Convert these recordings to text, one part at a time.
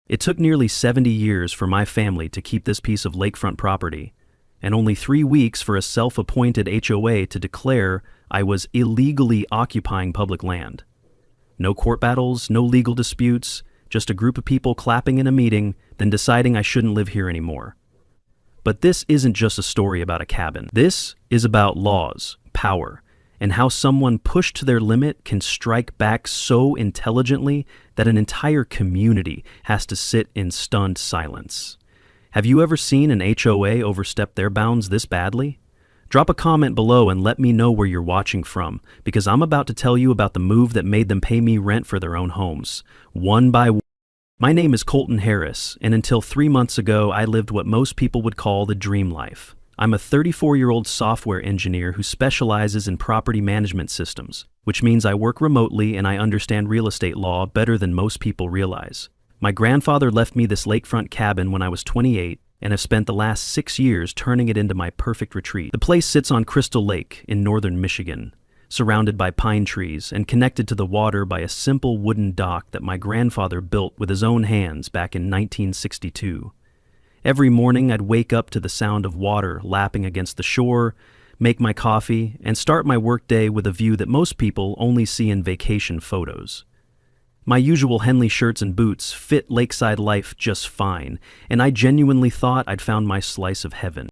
It took nearly 70 years for my family to keep this piece of lakefront property, and only 3 weeks for a self-appointed HOA to declare I was illegally occupying public land. No court battles, no legal disputes, just a group of people clapping in a meeting, then deciding I shouldn't live here anymore. But this isn't just a story about a cabin. This is about laws, power, and how someone pushed to their limit can strike back so intelligently that an entire community has to sit in stunned silence. Have you ever seen an HOA overstep their bounds this badly? Drop a comment below and let me know where you're watching from, because I'm about to tell you about the move that made them pay me rent for their own homes, one by one. My name is Colton Harris, and until 3 months ago, I lived what most people would call the dream life. I'm a 34-year-old software engineer who specializes in property management systems, which means I work remotely and I understand real estate law better than most people realize. My grandfather left me this lakefront cabin when I was 28, and have spent the last 6 years turning it into my perfect retreat. The place sits on Crystal Lake in northern Michigan, surrounded by pine trees and connected to the water by a simple wooden dock that my grandfather built with his own hands back in 1962. Every morning I'd wake up to the sound of water lapping against the shore, make my coffee, and start my workday with a view that most people only see in vacation photos. My usual Henley shirts and boots fit lakeside life just fine, and I genuinely thought I'd found my slice of heaven.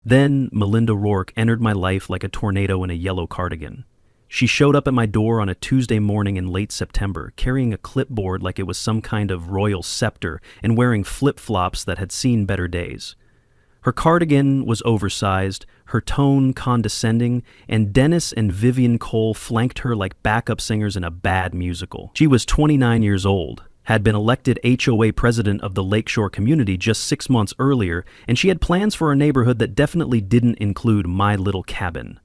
Then Melinda Rourke entered my life like a tornado in a yellow cardigan. She showed up at my door on a Tuesday morning in late September, carrying a clipboard like it was some kind of royal scepter and wearing flip-flops that had seen better days. Her cardigan was oversized, her tone condescending, and Dennis and Vivian Cole flanked her like backup singers in a bad musical. She was 29 years old, had been elected HOA president of the Lakeshore community just 6 months earlier, and she had plans for a neighborhood that definitely didn't include my little cabin.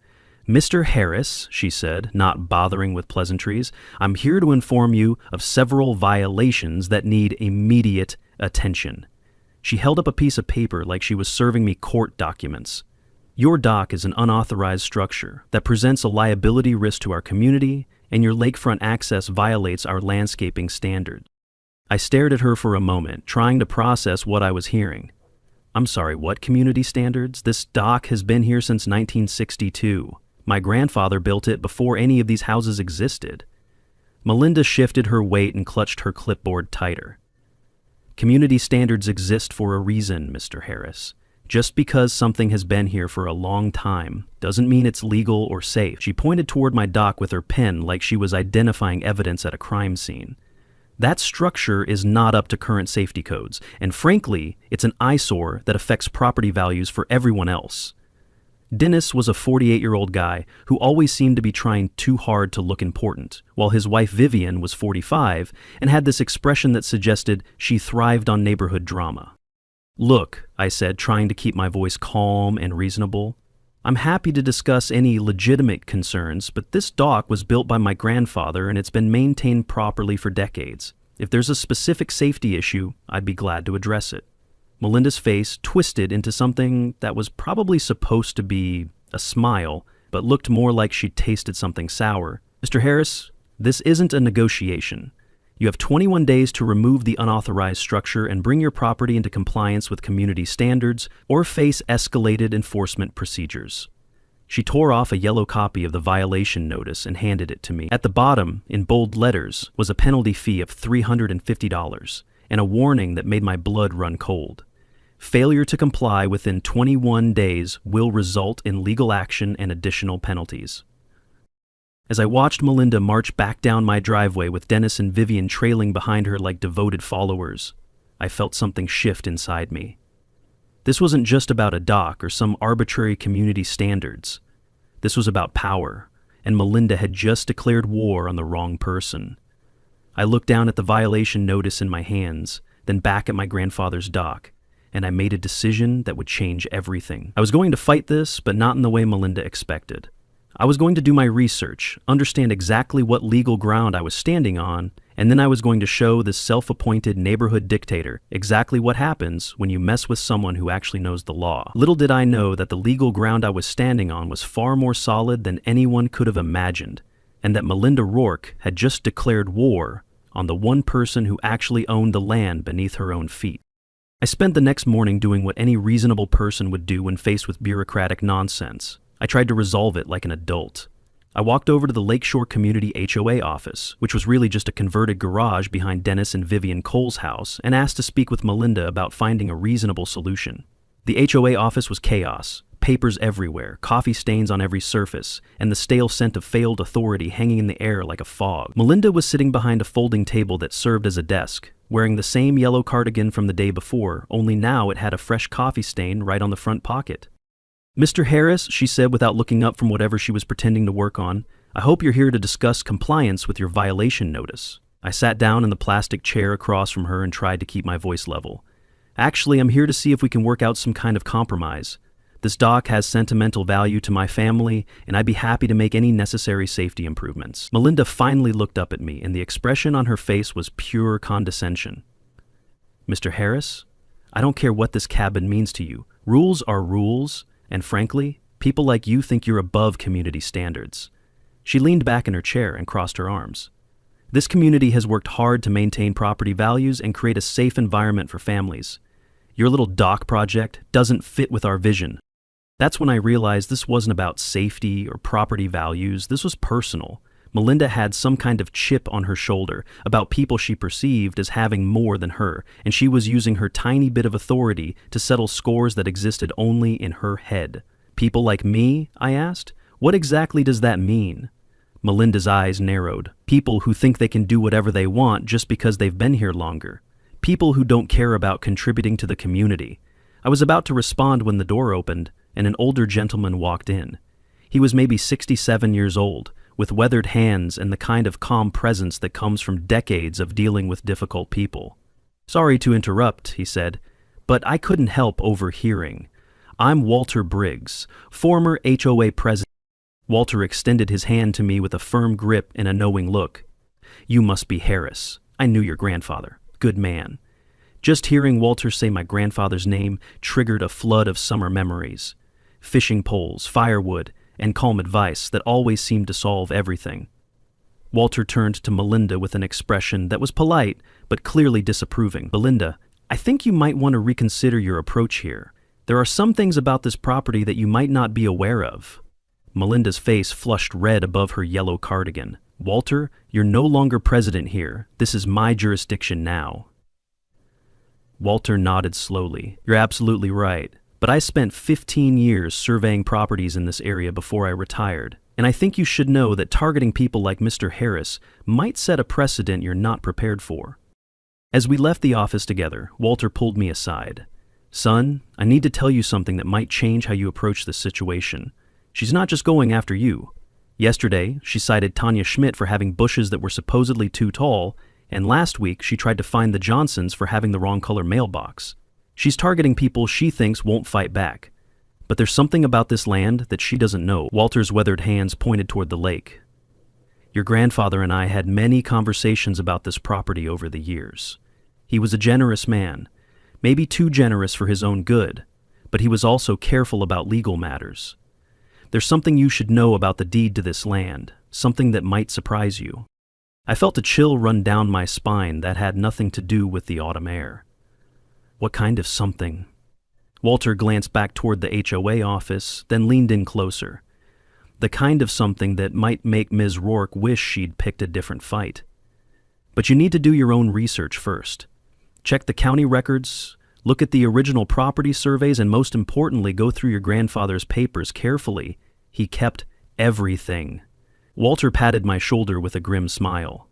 "Mr. Harris," she said, not bothering with pleasantries, "I'm here to inform you of several violations that need immediate attention." She held up a piece of paper like she was serving me court documents. "Your dock is an unauthorized structure that presents a liability risk to our community, and your lakefront access violates our landscaping standards." I stared at her for a moment, trying to process what I was hearing. "I'm sorry, what community standards? This dock has been here since 1962. My grandfather built it before any of these houses existed." Melinda shifted her weight and clutched her clipboard tighter. "Community standards exist for a reason, Mr. Harris. Just because something has been here for a long time doesn't mean it's legal or safe." She pointed toward my dock with her pen like she was identifying evidence at a crime scene. "That structure is not up to current safety codes, and frankly, it's an eyesore that affects property values for everyone else." Dennis was a 48-year-old guy who always seemed to be trying too hard to look important, while his wife Vivian was 45 and had this expression that suggested she thrived on neighborhood drama. "Look," I said, trying to keep my voice calm and reasonable, "I'm happy to discuss any legitimate concerns, but this dock was built by my grandfather and it's been maintained properly for decades. If there's a specific safety issue, I'd be glad to address it." Melinda's face twisted into something that was probably supposed to be a smile, but looked more like she'd tasted something sour. "Mr. Harris, this isn't a negotiation. You have 21 days to remove the unauthorized structure and bring your property into compliance with community standards or face escalated enforcement procedures." She tore off a yellow copy of the violation notice and handed it to me. At the bottom, in bold letters, was a penalty fee of $350 and a warning that made my blood run cold. "Failure to comply within 21 days will result in legal action and additional penalties." As I watched Melinda march back down my driveway with Dennis and Vivian trailing behind her like devoted followers, I felt something shift inside me. This wasn't just about a dock or some arbitrary community standards. This was about power, and Melinda had just declared war on the wrong person. I looked down at the violation notice in my hands, then back at my grandfather's dock, and I made a decision that would change everything. I was going to fight this, but not in the way Melinda expected. I was going to do my research, understand exactly what legal ground I was standing on, and then I was going to show this self-appointed neighborhood dictator exactly what happens when you mess with someone who actually knows the law. Little did I know that the legal ground I was standing on was far more solid than anyone could have imagined, and that Melinda Rourke had just declared war on the one person who actually owned the land beneath her own feet. I spent the next morning doing what any reasonable person would do when faced with bureaucratic nonsense. I tried to resolve it like an adult. I walked over to the Lakeshore Community HOA office, which was really just a converted garage behind Dennis and Vivian Cole's house, and asked to speak with Melinda about finding a reasonable solution. The HOA office was chaos. Papers everywhere, coffee stains on every surface, and the stale scent of failed authority hanging in the air like a fog. Melinda was sitting behind a folding table that served as a desk, wearing the same yellow cardigan from the day before, only now it had a fresh coffee stain right on the front pocket. "Mr. Harris," she said without looking up from whatever she was pretending to work on, "I hope you're here to discuss compliance with your violation notice." I sat down in the plastic chair across from her and tried to keep my voice level. "Actually, I'm here to see if we can work out some kind of compromise. This dock has sentimental value to my family, and I'd be happy to make any necessary safety improvements." Melinda finally looked up at me, and the expression on her face was pure condescension. "Mr. Harris, I don't care what this cabin means to you. Rules are rules, and frankly, people like you think you're above community standards." She leaned back in her chair and crossed her arms. "This community has worked hard to maintain property values and create a safe environment for families. Your little dock project doesn't fit with our vision." That's when I realized this wasn't about safety or property values. This was personal. Melinda had some kind of chip on her shoulder about people she perceived as having more than her, and she was using her tiny bit of authority to settle scores that existed only in her head. "People like me?" I asked. "What exactly does that mean?" Melinda's eyes narrowed. "People who think they can do whatever they want just because they've been here longer. People who don't care about contributing to the community." I was about to respond when the door opened, and an older gentleman walked in. He was maybe 67 years old, with weathered hands and the kind of calm presence that comes from decades of dealing with difficult people. "Sorry to interrupt," he said, "but I couldn't help overhearing. I'm Walter Briggs, former HOA president." Walter extended his hand to me with a firm grip and a knowing look. "You must be Harris. I knew your grandfather. Good man." Just hearing Walter say my grandfather's name triggered a flood of summer memories. Fishing poles, firewood, and calm advice that always seemed to solve everything. Walter turned to Melinda with an expression that was polite, but clearly disapproving. "Melinda, I think you might want to reconsider your approach here. There are some things about this property that you might not be aware of." Melinda's face flushed red above her yellow cardigan. "Walter, you're no longer president here. This is my jurisdiction now." Walter nodded slowly. "You're absolutely right. But I spent 15 years surveying properties in this area before I retired, and I think you should know that targeting people like Mr. Harris might set a precedent you're not prepared for." As we left the office together, Walter pulled me aside. "Son, I need to tell you something that might change how you approach this situation. She's not just going after you. Yesterday, she cited Tanya Schmidt for having bushes that were supposedly too tall, and last week she tried to fine the Johnsons for having the wrong color mailbox. She's targeting people she thinks won't fight back. But there's something about this land that she doesn't know." Walter's weathered hands pointed toward the lake. "Your grandfather and I had many conversations about this property over the years. He was a generous man, maybe too generous for his own good, but he was also careful about legal matters. There's something you should know about the deed to this land, something that might surprise you." I felt a chill run down my spine that had nothing to do with the autumn air. "What kind of something?" Walter glanced back toward the HOA office, then leaned in closer. "The kind of something that might make Ms. Rourke wish she'd picked a different fight. But you need to do your own research first. Check the county records, look at the original property surveys, and most importantly, go through your grandfather's papers carefully. He kept everything." Walter patted my shoulder with a grim smile.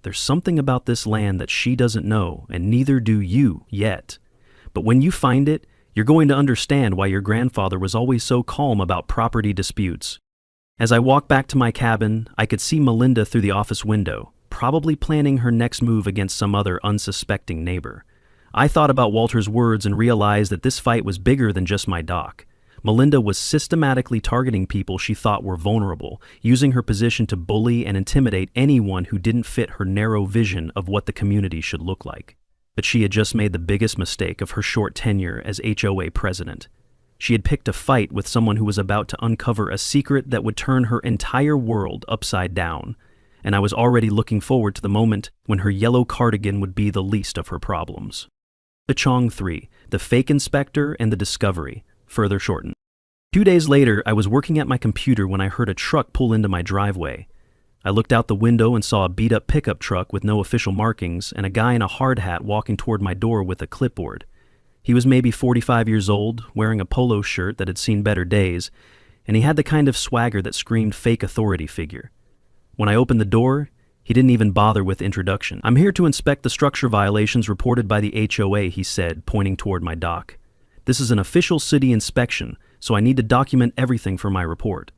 "There's something about this land that she doesn't know, and neither do you yet. But when you find it, you're going to understand why your grandfather was always so calm about property disputes." As I walked back to my cabin, I could see Melinda through the office window, probably planning her next move against some other unsuspecting neighbor. I thought about Walter's words and realized that this fight was bigger than just my dock. Melinda was systematically targeting people she thought were vulnerable, using her position to bully and intimidate anyone who didn't fit her narrow vision of what the community should look like. But she had just made the biggest mistake of her short tenure as HOA president. She had picked a fight with someone who was about to uncover a secret that would turn her entire world upside down. and I was already looking forward to the moment when her yellow cardigan would be the least of her problems. The Chong 3, the fake inspector, and the discovery, further shortened. 2 days later, I was working at my computer when I heard a truck pull into my driveway. I looked out the window and saw a beat-up pickup truck with no official markings and a guy in a hard hat walking toward my door with a clipboard. He was maybe 45 years old, wearing a polo shirt that had seen better days, and he had the kind of swagger that screamed fake authority figure. When I opened the door, he didn't even bother with introduction. "I'm here to inspect the structure violations reported by the HOA," he said, pointing toward my dock. "This is an official city inspection, so I need to document everything for my report."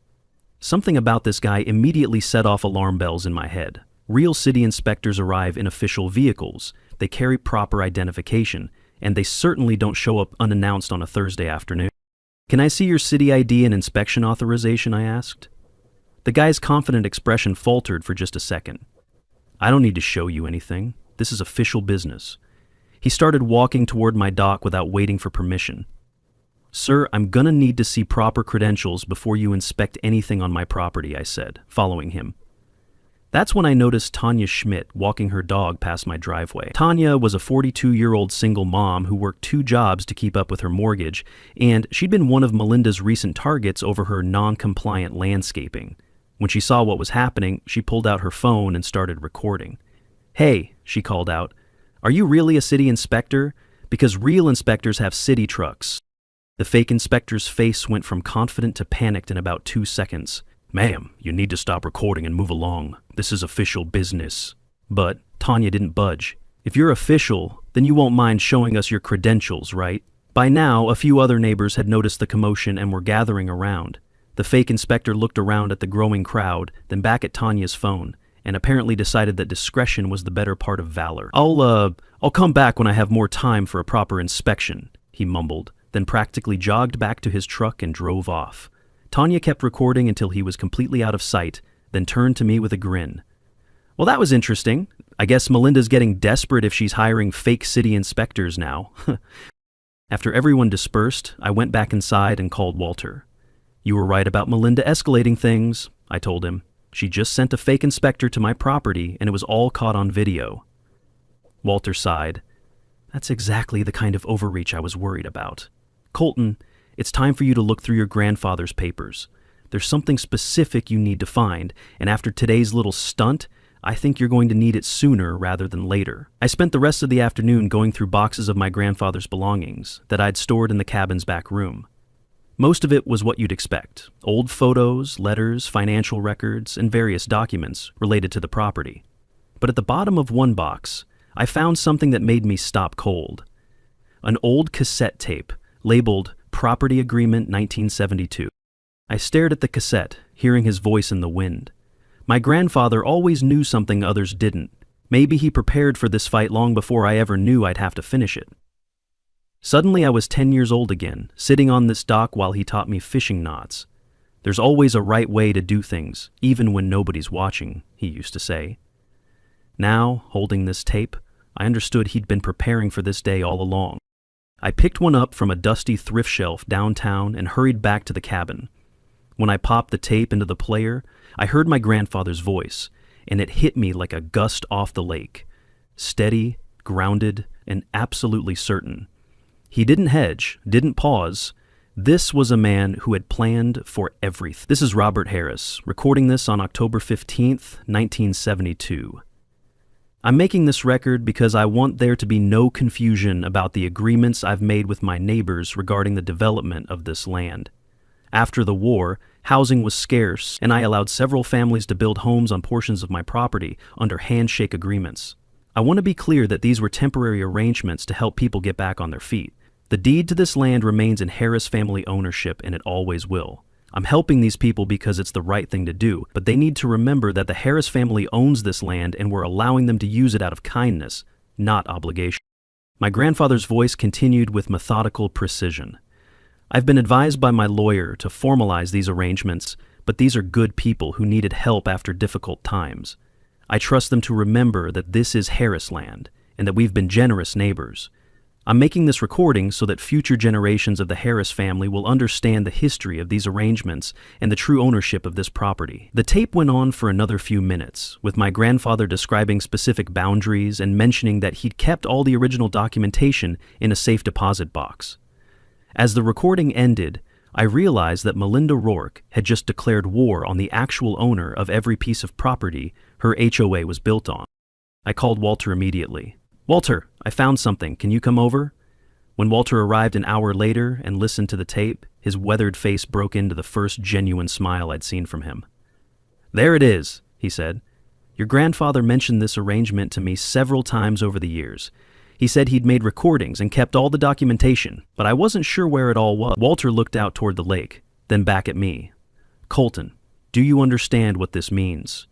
Something about this guy immediately set off alarm bells in my head. Real city inspectors arrive in official vehicles, they carry proper identification, and they certainly don't show up unannounced on a Thursday afternoon. "Can I see your city ID and inspection authorization?" I asked. The guy's confident expression faltered for just a second. "I don't need to show you anything. This is official business." He started walking toward my dock without waiting for permission. "Sir, I'm gonna need to see proper credentials before you inspect anything on my property," I said, following him. That's when I noticed Tanya Schmidt walking her dog past my driveway. Tanya was a 42-year-old single mom who worked 2 jobs to keep up with her mortgage, and she'd been one of Melinda's recent targets over her non-compliant landscaping. When she saw what was happening, she pulled out her phone and started recording. "Hey," she called out, "are you really a city inspector? Because real inspectors have city trucks." The fake inspector's face went from confident to panicked in about 2 seconds. "Ma'am, you need to stop recording and move along. This is official business." But Tanya didn't budge. "If you're official, then you won't mind showing us your credentials, right?" By now, a few other neighbors had noticed the commotion and were gathering around. The fake inspector looked around at the growing crowd, then back at Tanya's phone, and apparently decided that discretion was the better part of valor. I'll come back when I have more time for a proper inspection," he mumbled, then practically jogged back to his truck and drove off. Tanya kept recording until he was completely out of sight, then turned to me with a grin. "Well, that was interesting. I guess Melinda's getting desperate if she's hiring fake city inspectors now." After everyone dispersed, I went back inside and called Walter. "You were right about Melinda escalating things," I told him. "She just sent a fake inspector to my property and it was all caught on video." Walter sighed. "That's exactly the kind of overreach I was worried about. Colton, it's time for you to look through your grandfather's papers. There's something specific you need to find, and after today's little stunt, I think you're going to need it sooner rather than later." I spent the rest of the afternoon going through boxes of my grandfather's belongings that I'd stored in the cabin's back room. Most of it was what you'd expect: old photos, letters, financial records, and various documents related to the property. But at the bottom of one box, I found something that made me stop cold. An old cassette tape labeled Property Agreement 1972. I stared at the cassette, hearing his voice in the wind. My grandfather always knew something others didn't. Maybe he prepared for this fight long before I ever knew I'd have to finish it. Suddenly I was 10 years old again, sitting on this dock while he taught me fishing knots. "There's always a right way to do things, even when nobody's watching," he used to say. Now, holding this tape, I understood he'd been preparing for this day all along. I picked one up from a dusty thrift shelf downtown and hurried back to the cabin. When I popped the tape into the player, I heard my grandfather's voice, and it hit me like a gust off the lake. Steady, grounded, and absolutely certain. He didn't hedge, didn't pause. This was a man who had planned for everything. This is Robert Harris, recording this on October 15th, 1972. I'm making this record because I want there to be no confusion about the agreements I've made with my neighbors regarding the development of this land. After the war, housing was scarce, and I allowed several families to build homes on portions of my property under handshake agreements. I want to be clear that these were temporary arrangements to help people get back on their feet. The deed to this land remains in Harris family ownership, and it always will. I'm helping these people because it's the right thing to do, but they need to remember that the Harris family owns this land and we're allowing them to use it out of kindness, not obligation. My grandfather's voice continued with methodical precision. I've been advised by my lawyer to formalize these arrangements, but these are good people who needed help after difficult times. I trust them to remember that this is Harris land and that we've been generous neighbors. I'm making this recording so that future generations of the Harris family will understand the history of these arrangements and the true ownership of this property. The tape went on for another few minutes, with my grandfather describing specific boundaries and mentioning that he'd kept all the original documentation in a safe deposit box. As the recording ended, I realized that Melinda Rourke had just declared war on the actual owner of every piece of property her HOA was built on. I called Walter immediately. "Walter, I found something. Can you come over?" When Walter arrived an hour later and listened to the tape, his weathered face broke into the first genuine smile I'd seen from him. "There it is," he said. "Your grandfather mentioned this arrangement to me several times over the years. He said he'd made recordings and kept all the documentation, but I wasn't sure where it all was." Walter looked out toward the lake, then back at me. "Colton, do you understand what this means?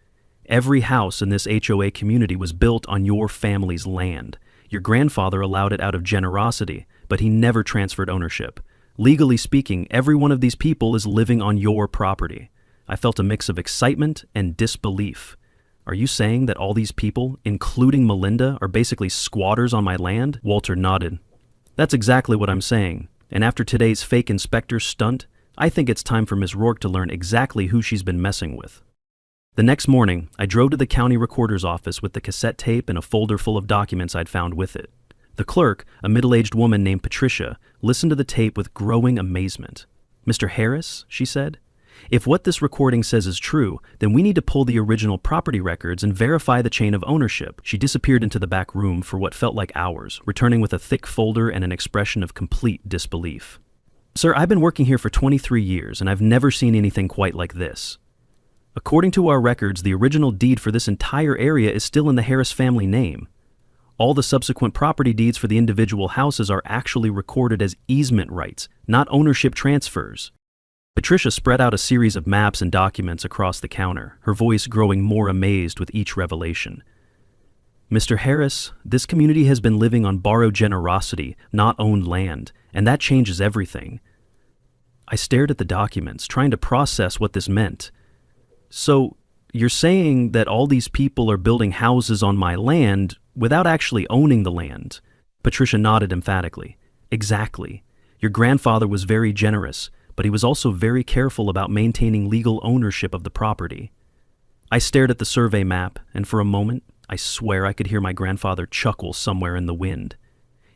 Every house in this HOA community was built on your family's land. Your grandfather allowed it out of generosity, but he never transferred ownership. Legally speaking, every one of these people is living on your property." I felt a mix of excitement and disbelief. "Are you saying that all these people, including Melinda, are basically squatters on my land?" Walter nodded. "That's exactly what I'm saying. And after today's fake inspector stunt, I think it's time for Ms. Rourke to learn exactly who she's been messing with." The next morning, I drove to the county recorder's office with the cassette tape and a folder full of documents I'd found with it. The clerk, a middle-aged woman named Patricia, listened to the tape with growing amazement. "Mr. Harris," she said, "if what this recording says is true, then we need to pull the original property records and verify the chain of ownership." She disappeared into the back room for what felt like hours, returning with a thick folder and an expression of complete disbelief. "Sir, I've been working here for 23 years, and I've never seen anything quite like this. According to our records, the original deed for this entire area is still in the Harris family name. All the subsequent property deeds for the individual houses are actually recorded as easement rights, not ownership transfers." Patricia spread out a series of maps and documents across the counter, her voice growing more amazed with each revelation. "Mr. Harris, this community has been living on borrowed generosity, not owned land, and that changes everything." I stared at the documents, trying to process what this meant. "So, you're saying that all these people are building houses on my land without actually owning the land?" Patricia nodded emphatically. "Exactly. Your grandfather was very generous, but he was also very careful about maintaining legal ownership of the property." I stared at the survey map, and for a moment, I swear I could hear my grandfather chuckle somewhere in the wind.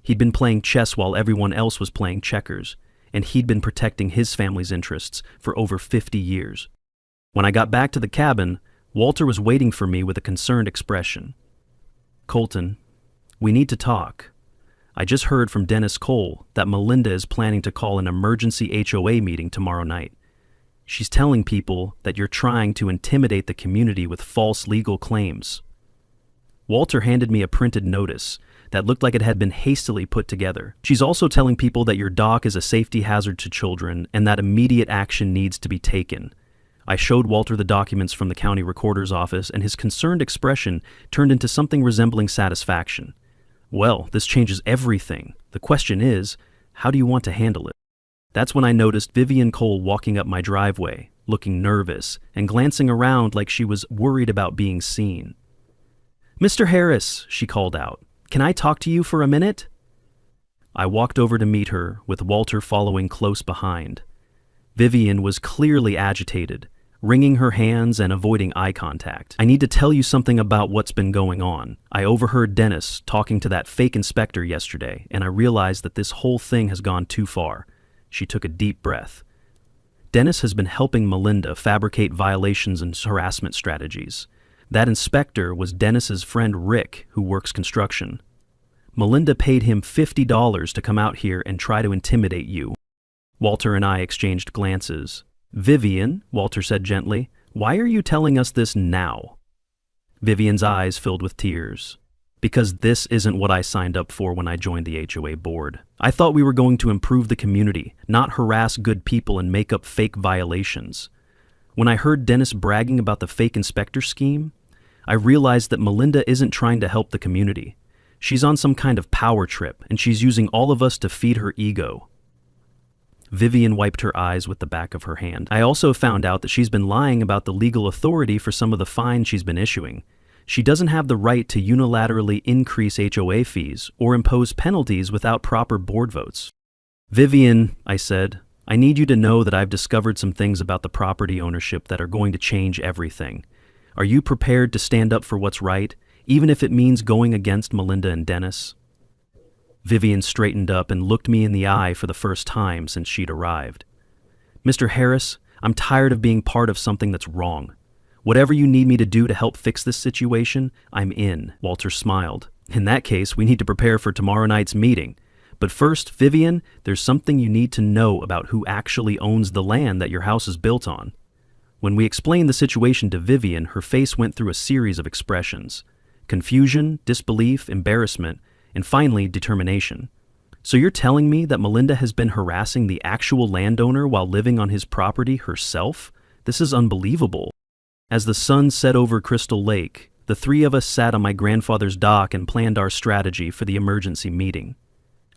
He'd been playing chess while everyone else was playing checkers, and he'd been protecting his family's interests for over 50 years. When I got back to the cabin, Walter was waiting for me with a concerned expression. "Colton, we need to talk. I just heard from Dennis Cole that Melinda is planning to call an emergency HOA meeting tomorrow night. She's telling people that you're trying to intimidate the community with false legal claims." Walter handed me a printed notice that looked like it had been hastily put together. "She's also telling people that your dock is a safety hazard to children and that immediate action needs to be taken." I showed Walter the documents from the county recorder's office, and his concerned expression turned into something resembling satisfaction. "Well, this changes everything. The question is, how do you want to handle it?" That's when I noticed Vivian Cole walking up my driveway, looking nervous and glancing around like she was worried about being seen. "Mr. Harris," she called out, "can I talk to you for a minute?" I walked over to meet her, with Walter following close behind. Vivian was clearly agitated, wringing her hands and avoiding eye contact. "I need to tell you something about what's been going on. I overheard Dennis talking to that fake inspector yesterday, and I realized that this whole thing has gone too far." She took a deep breath. "Dennis has been helping Melinda fabricate violations and harassment strategies. That inspector was Dennis's friend Rick, who works construction. Melinda paid him $50 to come out here and try to intimidate you." Walter and I exchanged glances. "Vivian," Walter said gently, "why are you telling us this now?" Vivian's eyes filled with tears. "Because this isn't what I signed up for when I joined the HOA board. I thought we were going to improve the community, not harass good people and make up fake violations. When I heard Dennis bragging about the fake inspector scheme, I realized that Melinda isn't trying to help the community. She's on some kind of power trip, and she's using all of us to feed her ego." Vivian wiped her eyes with the back of her hand. "I also found out that she's been lying about the legal authority for some of the fines she's been issuing. She doesn't have the right to unilaterally increase HOA fees or impose penalties without proper board votes. Vivian, I said, I need you to know that I've discovered some things about the property ownership that are going to change everything. Are you prepared to stand up for what's right, even if it means going against Melinda and Dennis? Vivian straightened up and looked me in the eye for the first time since she'd arrived. Mr. Harris, I'm tired of being part of something that's wrong. Whatever you need me to do to help fix this situation, I'm in. Walter smiled. In that case, we need to prepare for tomorrow night's meeting. But first, Vivian, there's something you need to know about who actually owns the land that your house is built on. When we explained the situation to Vivian, her face went through a series of expressions: confusion, disbelief, embarrassment, and finally, determination. So you're telling me that Melinda has been harassing the actual landowner while living on his property herself? This is unbelievable. As the sun set over Crystal Lake, the three of us sat on my grandfather's dock and planned our strategy for the emergency meeting.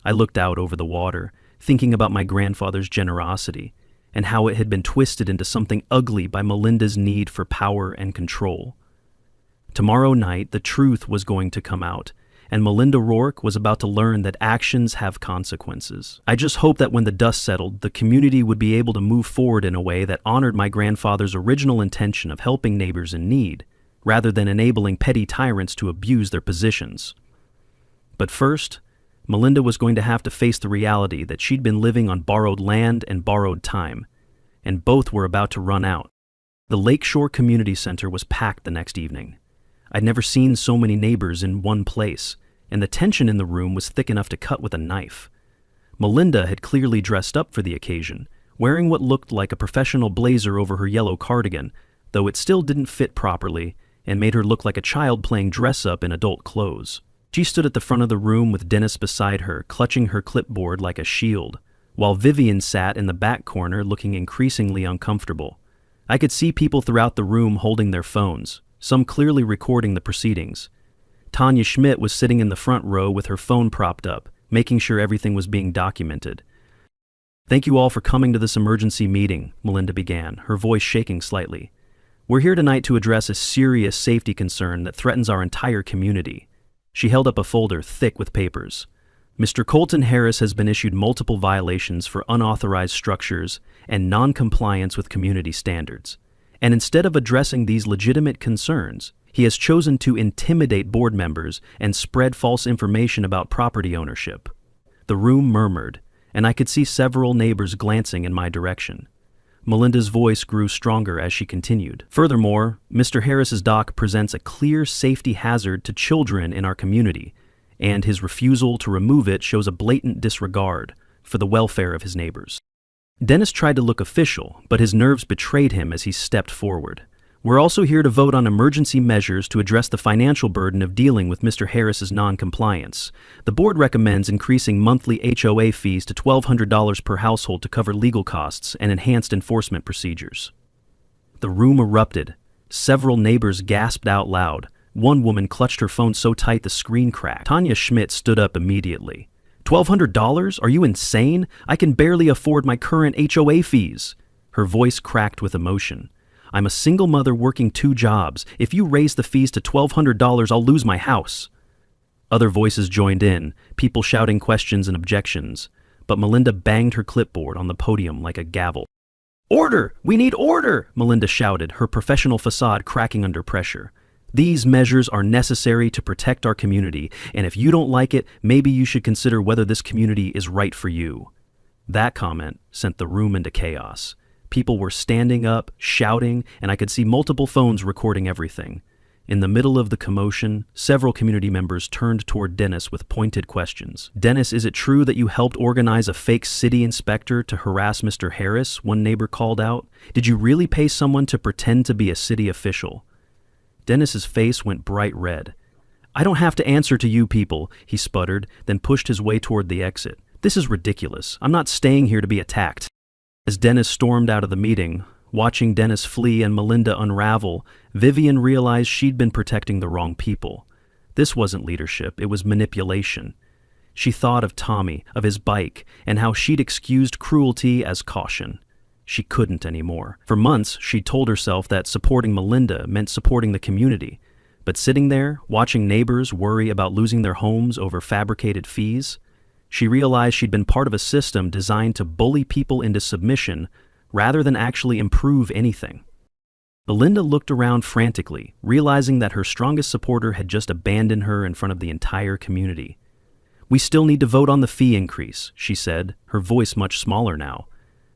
I looked out over the water, thinking about my grandfather's generosity and how it had been twisted into something ugly by Melinda's need for power and control. Tomorrow night, the truth was going to come out, and Melinda Rourke was about to learn that actions have consequences. I just hoped that when the dust settled, the community would be able to move forward in a way that honored my grandfather's original intention of helping neighbors in need, rather than enabling petty tyrants to abuse their positions. But first, Melinda was going to have to face the reality that she'd been living on borrowed land and borrowed time, and both were about to run out. The Lakeshore Community Center was packed the next evening. I'd never seen so many neighbors in one place, and the tension in the room was thick enough to cut with a knife. Melinda had clearly dressed up for the occasion, wearing what looked like a professional blazer over her yellow cardigan, though it still didn't fit properly and made her look like a child playing dress-up in adult clothes. She stood at the front of the room with Dennis beside her, clutching her clipboard like a shield, while Vivian sat in the back corner looking increasingly uncomfortable. I could see people throughout the room holding their phones, some clearly recording the proceedings. Tanya Schmidt was sitting in the front row with her phone propped up, making sure everything was being documented. "Thank you all for coming to this emergency meeting," Melinda began, her voice shaking slightly. "We're here tonight to address a serious safety concern that threatens our entire community." She held up a folder thick with papers. "Mr. Colton Harris has been issued multiple violations for unauthorized structures and non-compliance with community standards. And instead of addressing these legitimate concerns, he has chosen to intimidate board members and spread false information about property ownership." The room murmured, and I could see several neighbors glancing in my direction. Melinda's voice grew stronger as she continued. "Furthermore, Mr. Harris's dock presents a clear safety hazard to children in our community, and his refusal to remove it shows a blatant disregard for the welfare of his neighbors." Dennis tried to look official, but his nerves betrayed him as he stepped forward. "We're also here to vote on emergency measures to address the financial burden of dealing with Mr. Harris's non-compliance. The board recommends increasing monthly HOA fees to $1,200 per household to cover legal costs and enhanced enforcement procedures." The room erupted. Several neighbors gasped out loud. One woman clutched her phone so tight the screen cracked. Tanya Schmidt stood up immediately. $1,200? Are you insane? I can barely afford my current HOA fees. Her voice cracked with emotion. "I'm a single mother working 2 jobs. If you raise the fees to $1,200, I'll lose my house." Other voices joined in, people shouting questions and objections, but Melinda banged her clipboard on the podium like a gavel. "Order! We need order!" Melinda shouted, her professional facade cracking under pressure. "These measures are necessary to protect our community, and if you don't like it, maybe you should consider whether this community is right for you." That comment sent the room into chaos. People were standing up, shouting, and I could see multiple phones recording everything. In the middle of the commotion, several community members turned toward Dennis with pointed questions. "Dennis, is it true that you helped organize a fake city inspector to harass Mr. Harris?" one neighbor called out. "Did you really pay someone to pretend to be a city official?" Dennis's face went bright red. "I don't have to answer to you people," he sputtered, then pushed his way toward the exit. "This is ridiculous. I'm not staying here to be attacked." As Dennis stormed out of the meeting, watching Dennis flee and Melinda unravel, Vivian realized she'd been protecting the wrong people. This wasn't leadership, it was manipulation. She thought of Tommy, of his bike, and how she'd excused cruelty as caution. She couldn't anymore. For months, she'd told herself that supporting Melinda meant supporting the community, But sitting there, watching neighbors worry about losing their homes over fabricated fees, she realized she'd been part of a system designed to bully people into submission rather than actually improve anything. Melinda looked around frantically, realizing that her strongest supporter had just abandoned her in front of the entire community. "We still need to vote on the fee increase," she said, her voice much smaller now.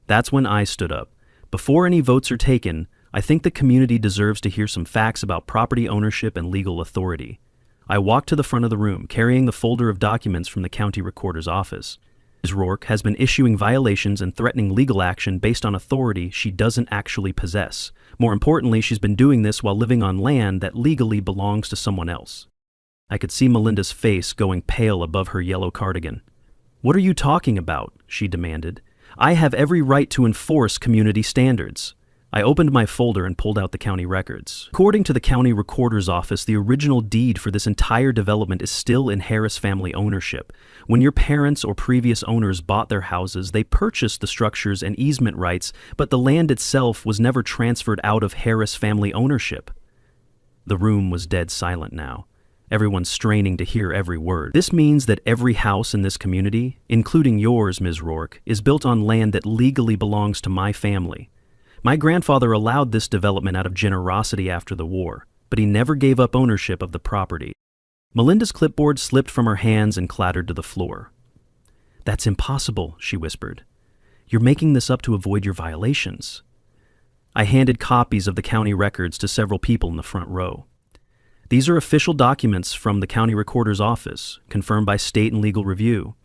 That's when I stood up. "Before any votes are taken, I think the community deserves to hear some facts about property ownership and legal authority." I walked to the front of the room, carrying the folder of documents from the county recorder's office. Ms. Rourke has been issuing violations and threatening legal action based on authority she doesn't actually possess. More importantly, she's been doing this while living on land that legally belongs to someone else. I could see Melinda's face going pale above her yellow cardigan. "What are you talking about?" she demanded. "I have every right to enforce community standards." I opened my folder and pulled out the county records. According to the county recorder's office, the original deed for this entire development is still in Harris family ownership. When your parents or previous owners bought their houses, they purchased the structures and easement rights, but the land itself was never transferred out of Harris family ownership. The room was dead silent now, everyone straining to hear every word. "This means that every house in this community, including yours, Ms. Rourke, is built on land that legally belongs to my family. My grandfather allowed this development out of generosity after the war, but he never gave up ownership of the property." Melinda's clipboard slipped from her hands and clattered to the floor. "That's impossible," she whispered. "You're making this up to avoid your violations." I handed copies of the county records to several people in the front row. "These are official documents from the county recorder's office, confirmed by state and legal review.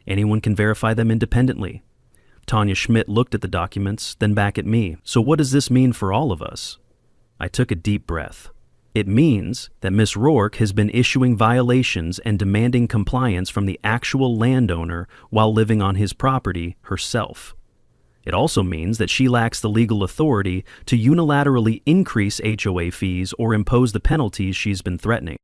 Anyone can verify them independently." Tanya Schmidt looked at the documents, then back at me. "So what does this mean for all of us?" I took a deep breath. "It means that Miss Rourke has been issuing violations and demanding compliance from the actual landowner while living on his property herself. It also means that she lacks the legal authority to unilaterally increase HOA fees or impose the penalties she's been threatening."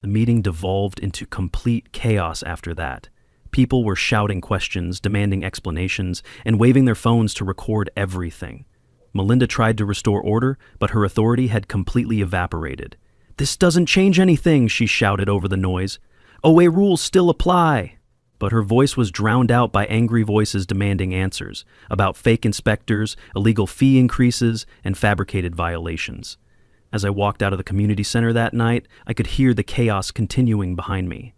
The meeting devolved into complete chaos after that. People were shouting questions, demanding explanations, and waving their phones to record everything. Melinda tried to restore order, but her authority had completely evaporated. "This doesn't change anything," she shouted over the noise. "OA rules still apply." But her voice was drowned out by angry voices demanding answers about fake inspectors, illegal fee increases, and fabricated violations. As I walked out of the community center that night, I could hear the chaos continuing behind me.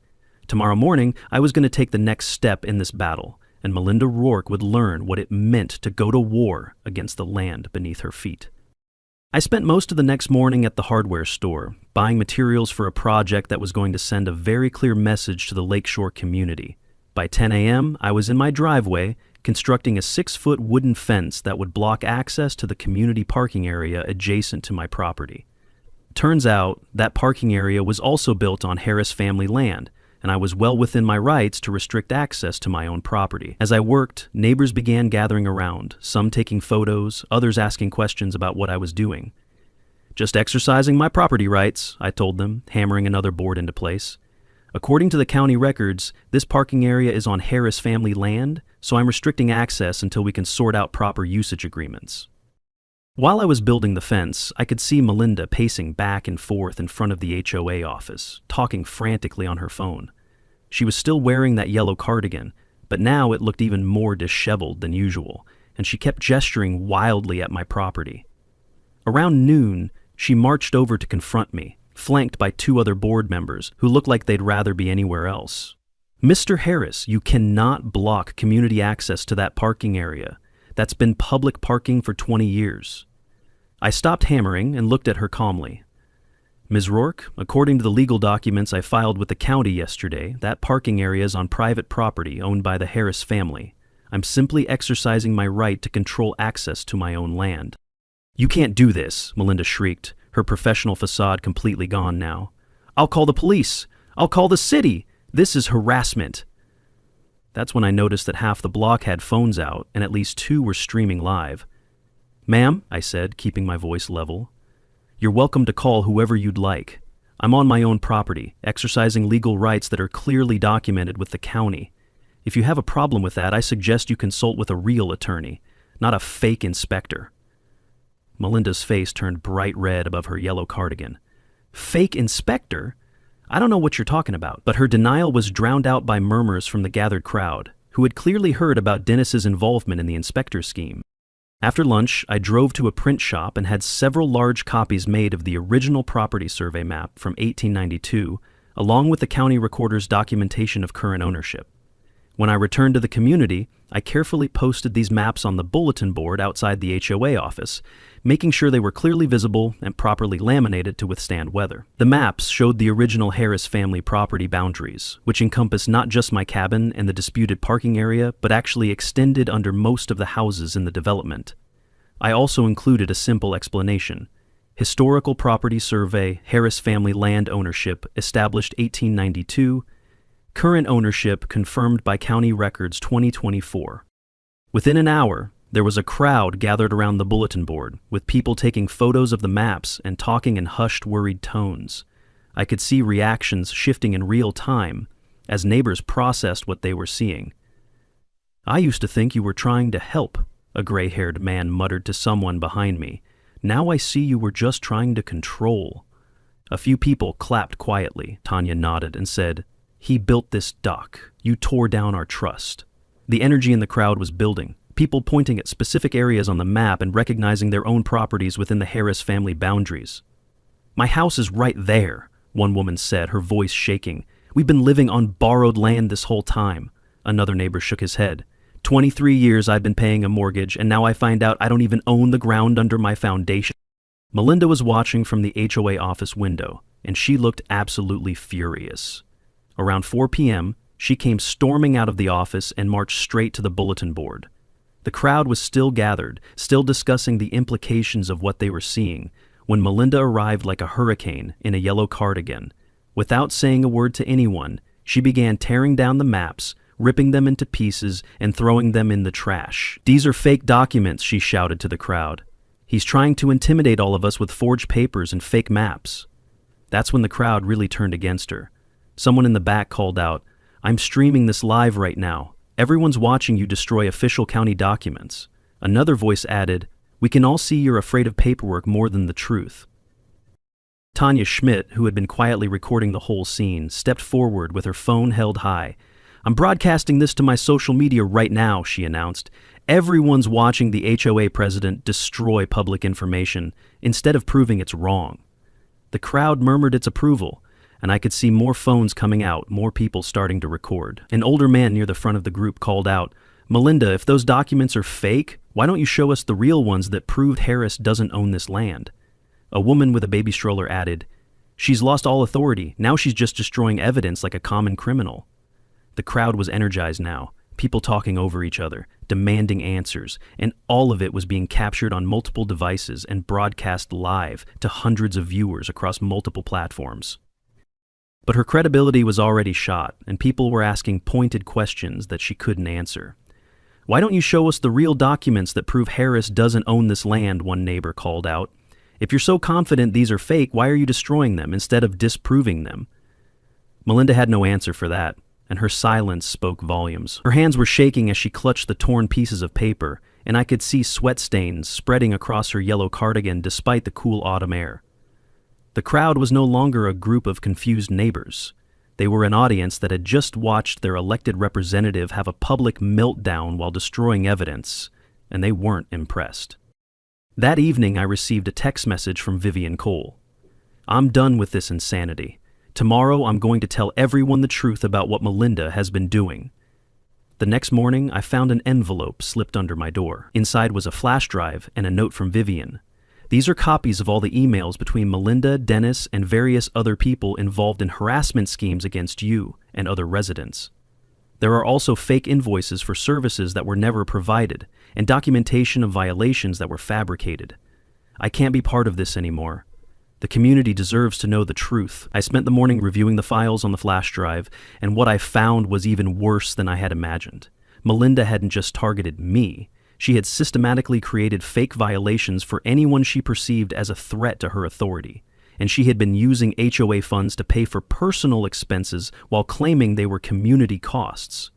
Tomorrow morning, I was going to take the next step in this battle, and Melinda Rourke would learn what it meant to go to war against the land beneath her feet. I spent most of the next morning at the hardware store, buying materials for a project that was going to send a very clear message to the Lakeshore community. By 10 a.m., I was in my driveway, constructing a 6-foot wooden fence that would block access to the community parking area adjacent to my property. Turns out, that parking area was also built on Harris family land, and I was well within my rights to restrict access to my own property. As I worked, neighbors began gathering around, some taking photos, others asking questions about what I was doing. "Just exercising my property rights," I told them, hammering another board into place. "According to the county records, this parking area is on Harris family land, so I'm restricting access until we can sort out proper usage agreements." While I was building the fence, I could see Melinda pacing back and forth in front of the HOA office, talking frantically on her phone. She was still wearing that yellow cardigan, but now it looked even more disheveled than usual, and she kept gesturing wildly at my property. Around noon, she marched over to confront me, flanked by 2 other board members who looked like they'd rather be anywhere else. "Mr. Harris, you cannot block community access to that parking area. That's been public parking for 20 years. I stopped hammering and looked at her calmly. "Ms. Rourke, according to the legal documents I filed with the county yesterday, that parking area is on private property owned by the Harris family. I'm simply exercising my right to control access to my own land." "You can't do this," Melinda shrieked, her professional facade completely gone now. "I'll call the police. I'll call the city. This is harassment." That's when I noticed that half the block had phones out, and at least 2 were streaming live. "Ma'am," I said, keeping my voice level, "you're welcome to call whoever you'd like. I'm on my own property, exercising legal rights that are clearly documented with the county. If you have a problem with that, I suggest you consult with a real attorney, not a fake inspector." Melinda's face turned bright red above her yellow cardigan. Fake inspector? I don't know what you're talking about. But her denial was drowned out by murmurs from the gathered crowd, who had clearly heard about Dennis's involvement in the inspector scheme. After lunch, I drove to a print shop and had several large copies made of the original property survey map from 1892, along with the county recorder's documentation of current ownership. When I returned to the community, I carefully posted these maps on the bulletin board outside the HOA office, making sure they were clearly visible and properly laminated to withstand weather. The maps showed the original Harris family property boundaries, which encompassed not just my cabin and the disputed parking area, but actually extended under most of the houses in the development. I also included a simple explanation. Historical Property Survey, Harris Family Land Ownership, established 1892, current ownership confirmed by County Records 2024. Within an hour, there was a crowd gathered around the bulletin board, with people taking photos of the maps and talking in hushed, worried tones. I could see reactions shifting in real time as neighbors processed what they were seeing. "I used to think you were trying to help," a gray-haired man muttered to someone behind me. "Now I see you were just trying to control." A few people clapped quietly. Tanya nodded and said, "He built this dock. You tore down our trust." The energy in the crowd was building, people pointing at specific areas on the map and recognizing their own properties within the Harris family boundaries. "My house is right there," one woman said, her voice shaking. "We've been living on borrowed land this whole time." Another neighbor shook his head. 23 years I've been paying a mortgage, and now I find out I don't even own the ground under my foundation." Melinda was watching from the HOA office window, and she looked absolutely furious. Around 4 p.m., she came storming out of the office and marched straight to the bulletin board. The crowd was still gathered, still discussing the implications of what they were seeing, when Melinda arrived like a hurricane in a yellow cardigan. Without saying a word to anyone, she began tearing down the maps, ripping them into pieces and throwing them in the trash. "These are fake documents," she shouted to the crowd. "He's trying to intimidate all of us with forged papers and fake maps." That's when the crowd really turned against her. Someone in the back called out, "I'm streaming this live right now. Everyone's watching you destroy official county documents." Another voice added, "We can all see you're afraid of paperwork more than the truth." Tanya Schmidt, who had been quietly recording the whole scene, stepped forward with her phone held high. "I'm broadcasting this to my social media right now," she announced. "Everyone's watching the HOA president destroy public information instead of proving it's wrong." The crowd murmured its approval, and I could see more phones coming out, more people starting to record. An older man near the front of the group called out, "Melinda, if those documents are fake, why don't you show us the real ones that proved Harris doesn't own this land?" A woman with a baby stroller added, "She's lost all authority. Now she's just destroying evidence like a common criminal." The crowd was energized now, people talking over each other, demanding answers, and all of it was being captured on multiple devices and broadcast live to hundreds of viewers across multiple platforms. But her credibility was already shot, and people were asking pointed questions that she couldn't answer. "Why don't you show us the real documents that prove Harris doesn't own this land?" one neighbor called out. "If you're so confident these are fake, why are you destroying them instead of disproving them?" Melinda had no answer for that, and her silence spoke volumes. Her hands were shaking as she clutched the torn pieces of paper, and I could see sweat stains spreading across her yellow cardigan despite the cool autumn air. The crowd was no longer a group of confused neighbors. They were an audience that had just watched their elected representative have a public meltdown while destroying evidence, and they weren't impressed. That evening, I received a text message from Vivian Cole. "I'm done with this insanity. Tomorrow, I'm going to tell everyone the truth about what Melinda has been doing." The next morning, I found an envelope slipped under my door. Inside was a flash drive and a note from Vivian. "These are copies of all the emails between Melinda, Dennis, and various other people involved in harassment schemes against you and other residents. There are also fake invoices for services that were never provided and documentation of violations that were fabricated. I can't be part of this anymore. The community deserves to know the truth." I spent the morning reviewing the files on the flash drive, and what I found was even worse than I had imagined. Melinda hadn't just targeted me. She had systematically created fake violations for anyone she perceived as a threat to her authority, and she had been using HOA funds to pay for personal expenses while claiming they were community costs.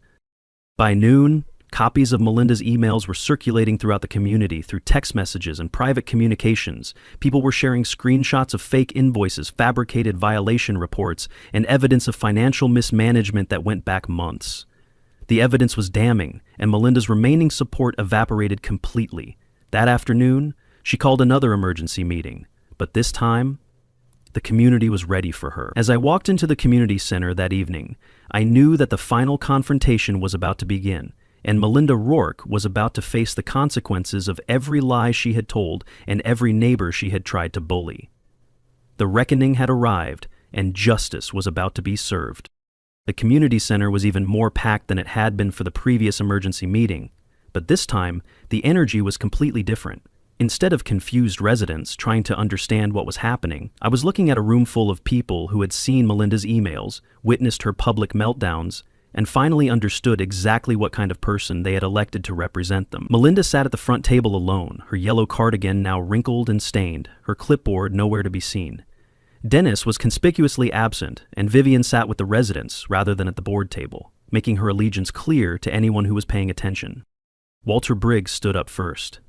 By noon, Copies of Melinda's emails were circulating throughout the community through text messages and private communications. People were sharing screenshots of fake invoices, fabricated violation reports, and evidence of financial mismanagement that went back months. The evidence was damning, and Melinda's remaining support evaporated completely. That afternoon, she called another emergency meeting, but this time, the community was ready for her. As I walked into the community center that evening, I knew that the final confrontation was about to begin, and Melinda Rourke was about to face the consequences of every lie she had told and every neighbor she had tried to bully. The reckoning had arrived, and justice was about to be served. The community center was even more packed than it had been for the previous emergency meeting, but this time, the energy was completely different. Instead of confused residents trying to understand what was happening, I was looking at a room full of people who had seen Melinda's emails, witnessed her public meltdowns, and finally understood exactly what kind of person they had elected to represent them. Melinda sat at the front table alone, her yellow cardigan now wrinkled and stained, her clipboard nowhere to be seen. Dennis was conspicuously absent, and Vivian sat with the residents rather than at the board table, making her allegiance clear to anyone who was paying attention. Walter Briggs stood up first.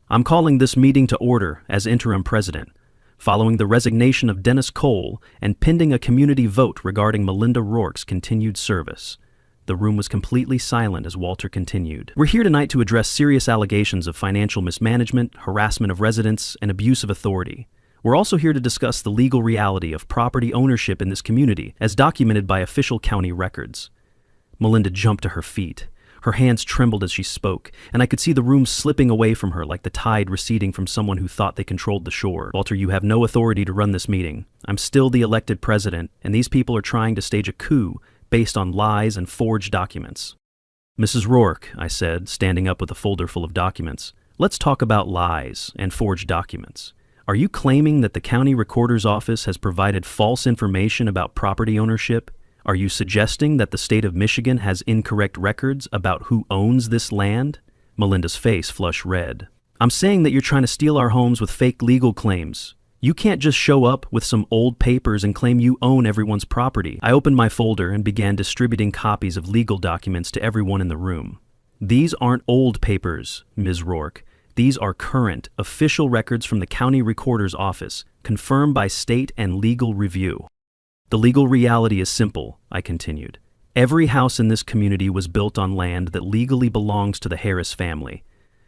"I'm calling this meeting to order as interim president, following the resignation of Dennis Cole and pending a community vote regarding Melinda Rourke's continued service." The room was completely silent as Walter continued. "We're here tonight to address serious allegations of financial mismanagement, harassment of residents, and abuse of authority. We're also here to discuss the legal reality of property ownership in this community, as documented by official county records." Melinda jumped to her feet. Her hands trembled as she spoke, and I could see the room slipping away from her like the tide receding from someone who thought they controlled the shore. "Walter, you have no authority to run this meeting. I'm still the elected president, and these people are trying to stage a coup based on lies and forged documents." "Mrs. Rourke," I said, standing up with a folder full of documents, "let's talk about lies and forged documents. Are you claiming that the county recorder's office has provided false information about property ownership? Are you suggesting that the state of Michigan has incorrect records about who owns this land?" Melinda's face flushed red. "I'm saying that you're trying to steal our homes with fake legal claims. You can't just show up with some old papers and claim you own everyone's property." I opened my folder and began distributing copies of legal documents to everyone in the room. "These aren't old papers, Ms. Rourke. These are current, official records from the county recorder's office, confirmed by state and legal review. The legal reality is simple," I continued. "Every house in this community was built on land that legally belongs to the Harris family.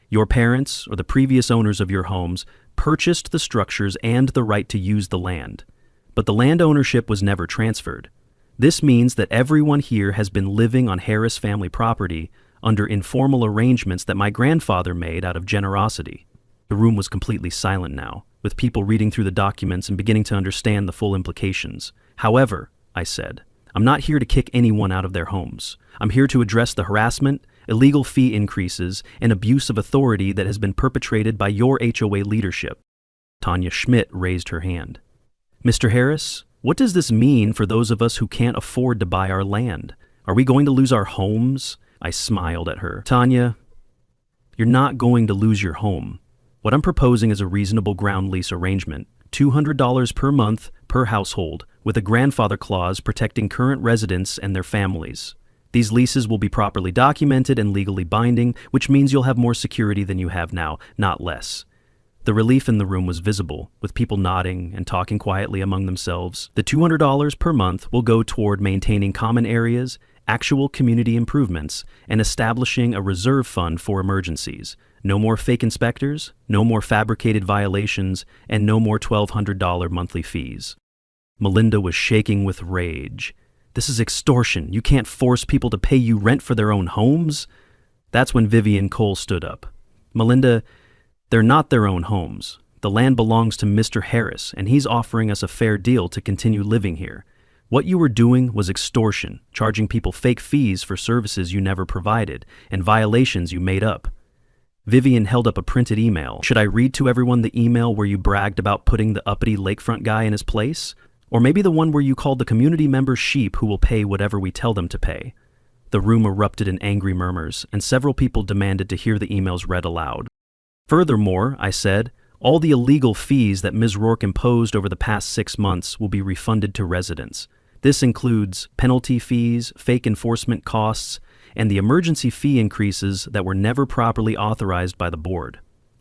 Your parents, or the previous owners of your homes, purchased the structures and the right to use the land. But the land ownership was never transferred. This means that everyone here has been living on Harris family property under informal arrangements that my grandfather made out of generosity." The room was completely silent now, with people reading through the documents and beginning to understand the full implications. "However," I said, "I'm not here to kick anyone out of their homes. I'm here to address the harassment, illegal fee increases, and abuse of authority that has been perpetrated by your HOA leadership." Tanya Schmidt raised her hand. "Mr. Harris, what does this mean for those of us who can't afford to buy our land? Are we going to lose our homes?" I smiled at her. "Tanya, you're not going to lose your home. What I'm proposing is a reasonable ground lease arrangement, $200 per month per household, with a grandfather clause protecting current residents and their families. These leases will be properly documented and legally binding, which means you'll have more security than you have now, not less." The relief in the room was visible, with people nodding and talking quietly among themselves. "The $200 per month will go toward maintaining common areas, actual community improvements, and establishing a reserve fund for emergencies. No more fake inspectors, no more fabricated violations, and no more $1,200 monthly fees." Melinda was shaking with rage. "This is extortion. You can't force people to pay you rent for their own homes." That's when Vivian Cole stood up. "Melinda, they're not their own homes. The land belongs to Mr. Harris, and he's offering us a fair deal to continue living here. What you were doing was extortion, charging people fake fees for services you never provided, and violations you made up." Vivian held up a printed email. "Should I read to everyone the email where you bragged about putting the uppity lakefront guy in his place? Or maybe the one where you called the community members sheep who will pay whatever we tell them to pay?" The room erupted in angry murmurs, and several people demanded to hear the emails read aloud. "Furthermore," I said, "all the illegal fees that Ms. Rourke imposed over the past 6 months will be refunded to residents. This includes penalty fees, fake enforcement costs, and the emergency fee increases that were never properly authorized by the board.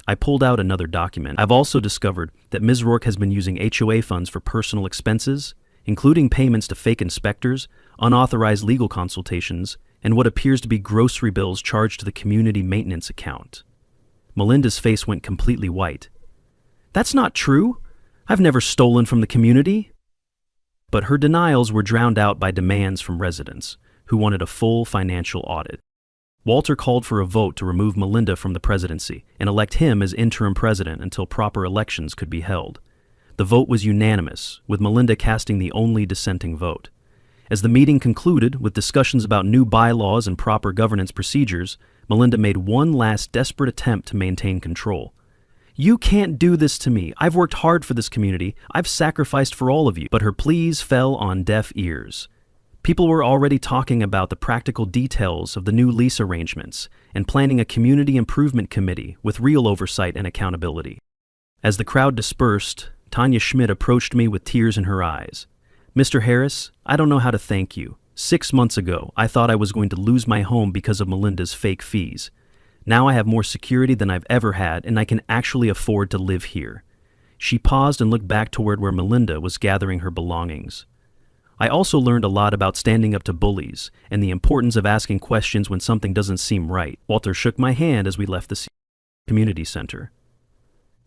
I pulled out another document. I've also discovered that Ms. Rourke has been using HOA funds for personal expenses, including payments to fake inspectors, unauthorized legal consultations, and what appears to be grocery bills charged to the community maintenance account. Melinda's face went completely white. That's not true. I've never stolen from the community. But her denials were drowned out by demands from residents, who wanted a full financial audit. Walter called for a vote to remove Melinda from the presidency and elect him as interim president until proper elections could be held. The vote was unanimous, with Melinda casting the only dissenting vote. As the meeting concluded with discussions about new bylaws and proper governance procedures, Melinda made one last desperate attempt to maintain control. You can't do this to me. I've worked hard for this community. I've sacrificed for all of you. But her pleas fell on deaf ears. People were already talking about the practical details of the new lease arrangements and planning a community improvement committee with real oversight and accountability. As the crowd dispersed, Tanya Schmidt approached me with tears in her eyes. Mr. Harris, I don't know how to thank you. 6 months ago, I thought I was going to lose my home because of Melinda's fake fees. Now I have more security than I've ever had, and I can actually afford to live here. She paused and looked back toward where Melinda was gathering her belongings. I also learned a lot about standing up to bullies and the importance of asking questions when something doesn't seem right. Walter shook my hand as we left the community center.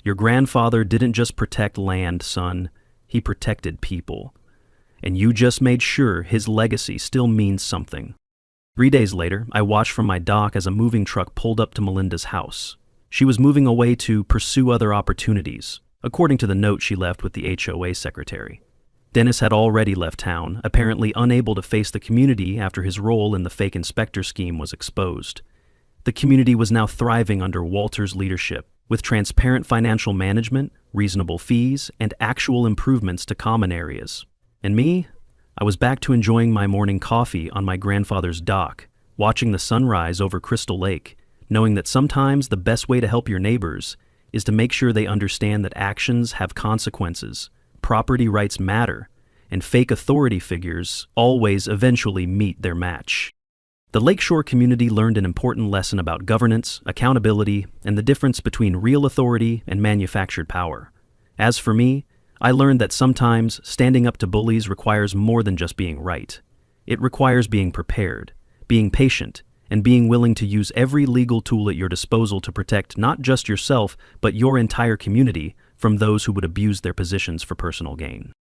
Your grandfather didn't just protect land, son. He protected people. And you just made sure his legacy still means something. 3 days later, I watched from my dock as a moving truck pulled up to Melinda's house. She was moving away to pursue other opportunities, according to the note she left with the HOA secretary. Dennis had already left town, apparently unable to face the community after his role in the fake inspector scheme was exposed. The community was now thriving under Walter's leadership, with transparent financial management, reasonable fees, and actual improvements to common areas. And me? I was back to enjoying my morning coffee on my grandfather's dock, watching the sunrise over Crystal Lake, knowing that sometimes the best way to help your neighbors is to make sure they understand that actions have consequences, property rights matter, and fake authority figures always eventually meet their match. The Lakeshore community learned an important lesson about governance, accountability, and the difference between real authority and manufactured power. As for me, I learned that sometimes standing up to bullies requires more than just being right. It requires being prepared, being patient, and being willing to use every legal tool at your disposal to protect not just yourself, but your entire community from those who would abuse their positions for personal gain.